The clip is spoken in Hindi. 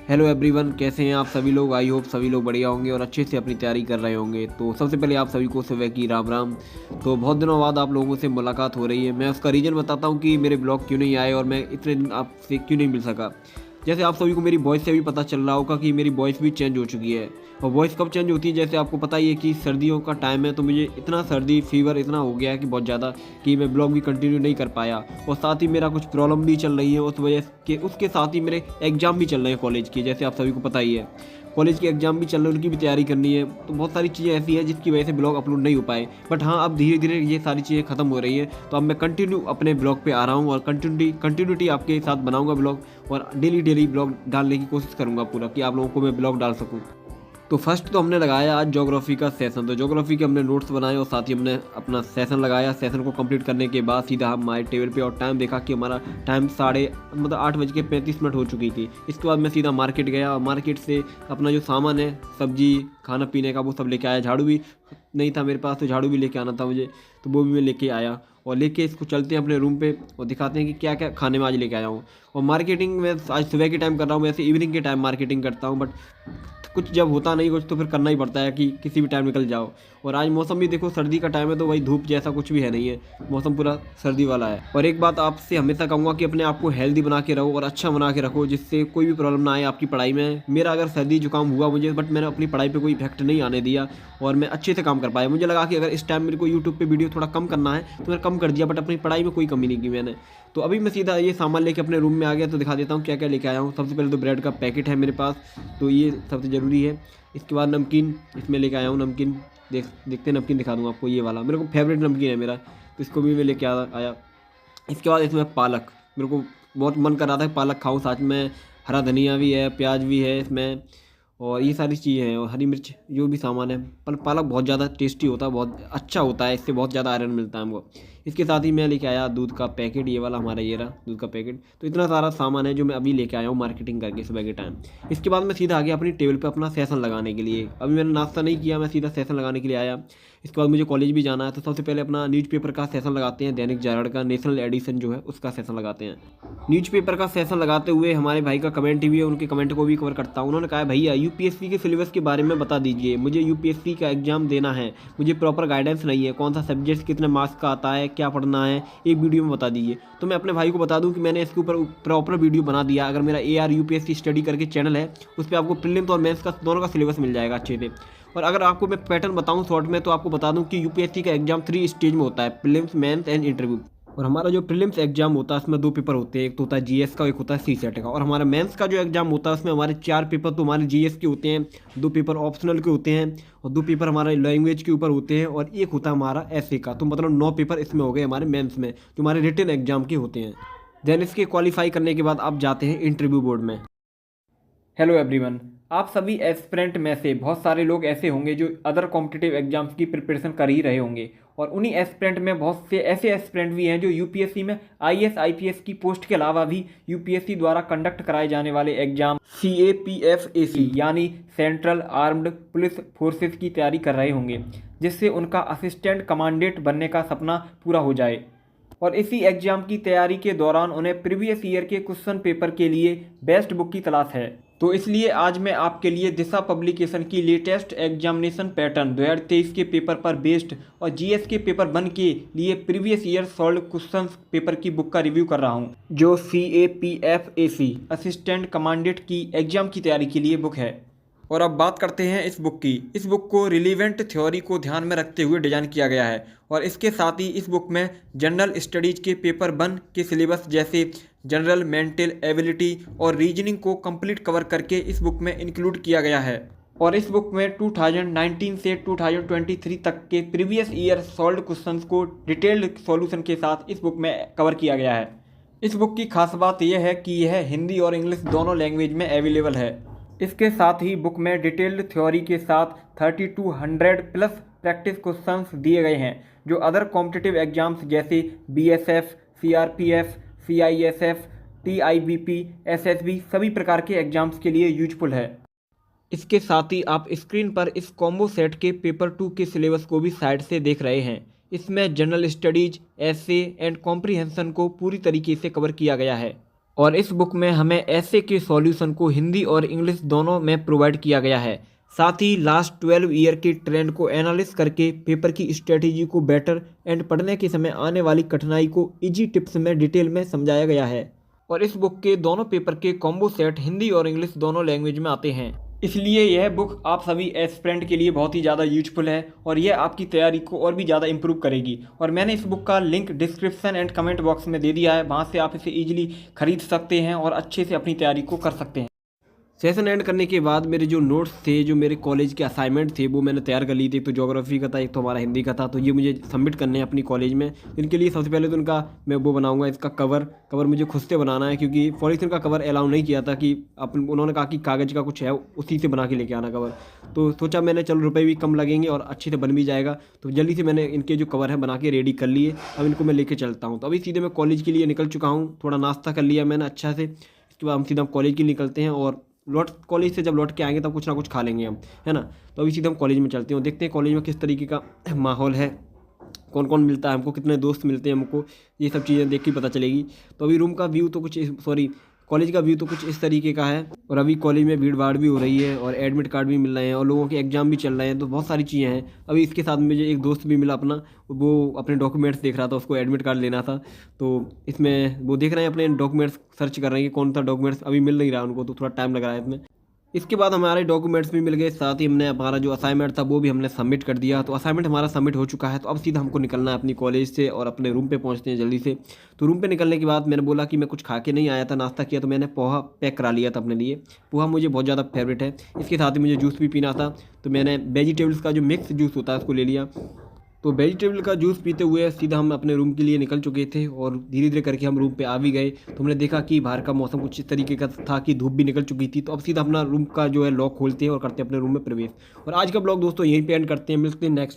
हेलो एवरीवन, कैसे हैं आप सभी लोग। आई होप सभी लोग बढ़िया होंगे और अच्छे से अपनी तैयारी कर रहे होंगे। तो सबसे पहले आप सभी को सुबह की राम राम। तो बहुत दिनों बाद आप लोगों से मुलाकात हो रही है। मैं उसका रीज़न बताता हूँ कि मेरे ब्लॉग क्यों नहीं आए और मैं इतने दिन आपसे क्यों नहीं मिल सका। जैसे आप सभी को मेरी वॉइस से भी पता चल रहा होगा कि मेरी वॉइस भी चेंज हो चुकी है। और वॉइस कब चेंज होती है, जैसे आपको पता ही है कि सर्दियों का टाइम है, तो मुझे इतना सर्दी फीवर इतना हो गया है कि बहुत ज़्यादा, कि मैं ब्लॉग भी कंटिन्यू नहीं कर पाया। और साथ ही मेरा कुछ प्रॉब्लम भी चल रही है उस वजह के, उसके साथ ही मेरे एग्ज़ाम भी चल रहे हैं कॉलेज के, जैसे आप सभी को पता ही है। कॉलेज के एग्ज़ाम भी चल रहे हैं, उनकी भी तैयारी करनी है। तो बहुत सारी चीज़ें ऐसी हैं जिसकी वजह से ब्लॉग अपलोड नहीं हो पाए। बट हाँ, अब धीरे धीरे ये सारी चीज़ें ख़त्म हो रही हैं, तो अब मैं कंटिन्यू अपने ब्लॉग पे आ रहा हूँ और कंटिन्यूटी आपके साथ बनाऊंगा ब्लॉग। और डेली ब्लॉग डालने की कोशिश करूँगा पूरा, कि आप लोगों को मैं ब्लॉग डाल सकूँ। तो फर्स्ट तो हमने लगाया आज ज्योग्राफी का सेशन। तो ज्योग्राफी के हमने नोट्स बनाए और साथ ही हमने अपना सेशन लगाया। सेशन को कंप्लीट करने के बाद सीधा हम हमारे टेबल पे, और टाइम देखा कि हमारा टाइम 8:35 हो चुकी थी। इसके बाद मैं सीधा मार्केट गया और मार्केट से अपना जो सामान है, सब्जी खाना पीने का, वो सब लेके आया। झाड़ू भी नहीं था मेरे पास, तो झाड़ू भी लेके आना था मुझे, तो वो भी मैं लेके आया। और लेके इसको चलते हैं अपने रूम पे और दिखाते हैं कि क्या क्या खाने में आज लेके आया हूँ। और मार्केटिंग में आज सुबह के टाइम कर रहा हूँ, वैसे इवनिंग के टाइम मार्केटिंग करता हूँ, बट कुछ जब होता नहीं कुछ तो फिर करना ही पड़ता है कि किसी भी टाइम निकल जाओ। और आज मौसम भी देखो, सर्दी का टाइम है, तो भाई धूप जैसा कुछ भी है नहीं है, मौसम पूरा सर्दी वाला है। और एक बात आपसे हमेशा कहूँगा कि अपने आप को हेल्दी बना के रहो और अच्छा बना के रखो, जिससे कोई भी प्रॉब्लम ना आए आपकी पढ़ाई में। मेरा अगर सर्दी जुकाम हुआ मुझे, बट मैंने अपनी पढ़ाई पर कोई इफेक्ट नहीं आने दिया और मैं अच्छे से काम कर पाया। मुझे लगा कि अगर इस टाइम मेरे को यूट्यूब पर वीडियो थोड़ा कम करना है तो मैंने कम कर दिया, बट अपनी पढ़ाई में कोई कमी नहीं की मैंने। तो अभी मैं सीधा ये सामान लेके अपने रूम में आ गया, तो दिखा देता हूँ क्या क्या लेके आया हूँ। सबसे पहले तो ब्रेड का पैकेट है मेरे पास, तो ये सबसे ज़रूरी है। इसके बाद नमकीन इसमें लेके आया हूँ। नमकीन देखते नमकीन दिखा दूँगा आपको, ये वाला मेरे को फेवरेट नमकीन है मेरा, तो इसको भी मैं लेके आया। इसके बाद इसमें पालक, मेरे को बहुत मन कर रहा था कि पालक खाऊं। साथ में हरा धनिया भी है, प्याज भी है इसमें, और ये सारी चीज़ें हैं, और हरी मिर्च जो भी सामान है। पर पालक बहुत ज़्यादा टेस्टी होता है, बहुत अच्छा होता है, इससे बहुत ज़्यादा आयरन मिलता है हमको। इसके साथ ही मैं लेके आया दूध का पैकेट, ये वाला हमारा, ये रहा दूध का पैकेट। तो इतना सारा सामान है जो मैं अभी लेके आया हूँ मार्केटिंग करके सुबह के टाइम। इसके बाद मैं सीधा आ गया अपनी टेबल पर अपना सेशन लगाने के लिए। अभी मैंने नाश्ता नहीं किया, मैं सीधा सेशन लगाने के लिए आया। इसके बाद मुझे कॉलेज भी जाना है, तो सबसे पहले अपना न्यूज़पेपर का सेशन लगाते हैं। दैनिक जागरण का नेशनल एडिशन जो है उसका सेशन लगाते हैं। न्यूज़पेपर का सेशन लगाते हुए हमारे भाई का कमेंट भी है, उनके कमेंट को भी कवर करता हूँ। उन्होंने कहा है, भैया यूपीएससी के सिलेबस के बारे में बता दीजिए, मुझे यूपीएससी का एग्जाम देना है, मुझे प्रॉपर गाइडेंस नहीं है, कौन सा सब्जेक्ट कितने मार्क्स का आता है, क्या पढ़ना है, एक वीडियो में बता दीजिए। तो मैं अपने भाई को बता दूं कि मैंने इसके ऊपर प्रॉपर वीडियो बना दिया। अगर मेरा AR यूपीएससी स्टडी करके चैनल है, उस पर आपको प्रीलिम्स और मेंस का दोनों का सिलेबस मिल जाएगा अच्छे से। और अगर आपको मैं पैटर्न बताऊं शॉर्ट में, तो आपको बता दूं कि यूपीएससी का एग्जाम 3 स्टेज में होता है, प्रीलिम्स, मेंस एंड इंटरव्यू। और हमारा जो प्रीलिम्स एग्जाम होता है उसमें 2 पेपर होते हैं, एक तो होता है जीएस का, एक होता है सीसेट का। और हमारा मेंस का जो एग्जाम होता है उसमें हमारे 4 पेपर तो हमारे जीएस के होते हैं, 2 पेपर ऑप्शनल के होते हैं, और 2 पेपर हमारे लैंग्वेज के ऊपर होते हैं, और एक होता है हमारा ऐसे का। तो मतलब 9 पेपर इसमें हो गए हमारे मेंस में, जो हमारे रिटन एग्जाम के होते हैं। देन इसके क्वालिफाई करने के बाद आप जाते हैं इंटरव्यू बोर्ड में। हेलो एवरीवन, आप सभी एस्पिरेंट में से बहुत सारे लोग ऐसे होंगे जो अदर कॉम्पिटिटिव एग्जाम्स की प्रिपरेशन कर ही रहे होंगे, और उन्हीं एस्पिरेंट में बहुत से ऐसे एस्पिरेंट भी हैं जो यूपीएससी में आईएएस आईपीएस की पोस्ट के अलावा भी यूपीएससी द्वारा कंडक्ट कराए जाने वाले एग्जाम CAPFAC यानी सेंट्रल आर्म्ड पुलिस फोर्सेस की तैयारी कर रहे होंगे, जिससे उनका असिस्टेंट कमांडेंट बनने का सपना पूरा हो जाए। और इसी एग्जाम की तैयारी के दौरान उन्हें प्रीवियस ईयर के क्वेश्चन पेपर के लिए बेस्ट बुक की तलाश है। तो इसलिए आज मैं आपके लिए दिशा पब्लिकेशन की लेटेस्ट एग्जामिनेशन पैटर्न 2023 के पेपर पर बेस्ड और जीएस के पेपर 1 के लिए previous year solve question paper की बुक का रिव्यू कर रहा हूं, जो CAPFAC असिस्टेंट कमांडेंट की एग्जाम की तैयारी के लिए बुक है। और अब बात करते हैं इस बुक की। इस बुक को रिलीवेंट थ्योरी को ध्यान में रखते हुए डिज़ाइन किया गया है, और इसके साथ ही इस बुक में जनरल स्टडीज़ के पेपर 1 के सिलेबस जैसे जनरल मेंटल एबिलिटी और रीजनिंग को कंप्लीट कवर करके इस बुक में इंक्लूड किया गया है। और इस बुक में 2019 से 2023 तक के प्रीवियस ईयर सॉल्व्ड क्वेश्चंस को डिटेल्ड सॉल्यूशन के साथ इस बुक में कवर किया गया है। इस बुक की खास बात यह है कि यह हिंदी और इंग्लिश दोनों लैंग्वेज में अवेलेबल है। इसके साथ ही बुक में डिटेल्ड थ्योरी के साथ 3200 प्लस प्रैक्टिस क्वेश्चंस दिए गए हैं, जो अदर कॉम्पिटिटिव एग्जाम्स जैसे BSF, CRPF, CISF, TIBP, SSB सभी प्रकार के एग्जाम्स के लिए यूजफुल है। इसके साथ ही आप स्क्रीन पर इस कॉम्बो सेट के पेपर 2 के सिलेबस को भी साइड से देख रहे हैं। इसमें general studies, essay and comprehension को पूरी तरीके से कवर किया गया है। और इस बुक में हमें ऐसे के सॉल्यूशन को हिंदी और इंग्लिश दोनों में प्रोवाइड किया गया है। साथ ही लास्ट 12 ईयर के ट्रेंड को एनालिस करके पेपर की स्ट्रेटेजी को बेटर एंड पढ़ने के समय आने वाली कठिनाई को इजी टिप्स में डिटेल में समझाया गया है। और इस बुक के दोनों पेपर के कॉम्बो सेट हिंदी और इंग्लिश दोनों लैंग्वेज में आते हैं। इसलिए यह बुक आप सभी एस्पिरेंट के लिए बहुत ही ज़्यादा यूजफुल है और यह आपकी तैयारी को और भी ज़्यादा इंप्रूव करेगी। और मैंने इस बुक का link description and comment box में दे दिया है, वहाँ से आप इसे ईजिली खरीद सकते हैं और अच्छे से अपनी तैयारी को कर सकते हैं। सेशन एंड करने के बाद मेरे जो नोट्स थे, जो मेरे कॉलेज के असाइनमेंट थे, वो मैंने तैयार कर ली थी। एक तो ज्योग्राफी का था, एक तो हमारा हिंदी का था, तो ये मुझे सबमिट करने हैं अपनी कॉलेज में। इनके लिए सबसे पहले तो उनका मैं वो बनाऊंगा, इसका कवर मुझे खुद से बनाना है, क्योंकि पॉलीथीन का कवर अलाउ नहीं किया था कि उन्होंने कहा कि कागज़ का कुछ है उसी से बना के लेके आना कवर। तो सोचा मैंने चलो रुपये भी कम लगेंगे और अच्छे से बन भी जाएगा, तो जल्दी से मैंने इनके जो कवर है बना के रेडी कर लिए। अब इनको मैं लेके चलता हूँ। तो अभी सीधे मैं कॉलेज के लिए निकल चुका हूँ, थोड़ा नाश्ता कर लिया मैंने अच्छा से। इसके बाद हम सीधा कॉलेज के लिए निकलते हैं और कॉलेज से जब लौट के आएंगे तब कुछ ना कुछ खा लेंगे हम, है ना। तो अभी सीधे हम कॉलेज में चलते हैं और देखते हैं कॉलेज में किस तरीके का माहौल है, कौन कौन मिलता है हमको, कितने दोस्त मिलते हैं हमको, ये सब चीज़ें देख के पता चलेगी। तो अभी रूम का व्यू तो कुछ कॉलेज का व्यू तो कुछ इस तरीके का है। और अभी कॉलेज में भीड़ भाड़ भी हो रही है और एडमिट कार्ड भी मिल रहे हैं और लोगों के एग्ज़ाम भी चल रहे हैं, तो बहुत सारी चीज़ें हैं। अभी इसके साथ मुझे एक दोस्त भी मिला अपना, वो अपने डॉक्यूमेंट्स देख रहा था, उसको एडमिट कार्ड लेना था। तो इसमें वो देख रहे हैं अपने डॉक्यूमेंट्स, सर्च कर रहे हैं कि कौन सा डॉक्यूमेंट्स, अभी मिल नहीं रहा उनको, तो थोड़ा टाइम लग रहा है इसमें। इसके बाद हमारे डॉक्यूमेंट्स भी मिल गए, साथ ही हमने हमारा जो असाइनमेंट था वो भी हमने सबमिट कर दिया। तो असाइनमेंट हमारा सबमिट हो चुका है। तो अब सीधा हमको निकलना है अपनी कॉलेज से और अपने रूम पे पहुंचते हैं जल्दी से। तो रूम पे निकलने के बाद मैंने बोला कि मैं कुछ खा के नहीं आया था, नाश्ता किया, तो मैंने पोहा पैक करा लिया था अपने लिए। पोहा मुझे बहुत ज़्यादा फेवरेट है। इसके साथ ही मुझे जूस भी पीना था, तो मैंने वेजिटेबल्स का जो मिक्स जूस होता है उसको ले लिया। तो वेजिटेबल का जूस पीते हुए सीधा हम अपने रूम के लिए निकल चुके थे और धीरे धीरे करके हम रूम पे आ भी गए। तो हमने देखा कि बाहर का मौसम कुछ इस तरीके का था कि धूप भी निकल चुकी थी। तो अब सीधा अपना रूम का जो है लॉक खोलते हैं और करते हैं अपने रूम में प्रवेश। और आज का ब्लॉग दोस्तों यहीं पे एंड करते हैं, मिलते हैं नेक्स्ट।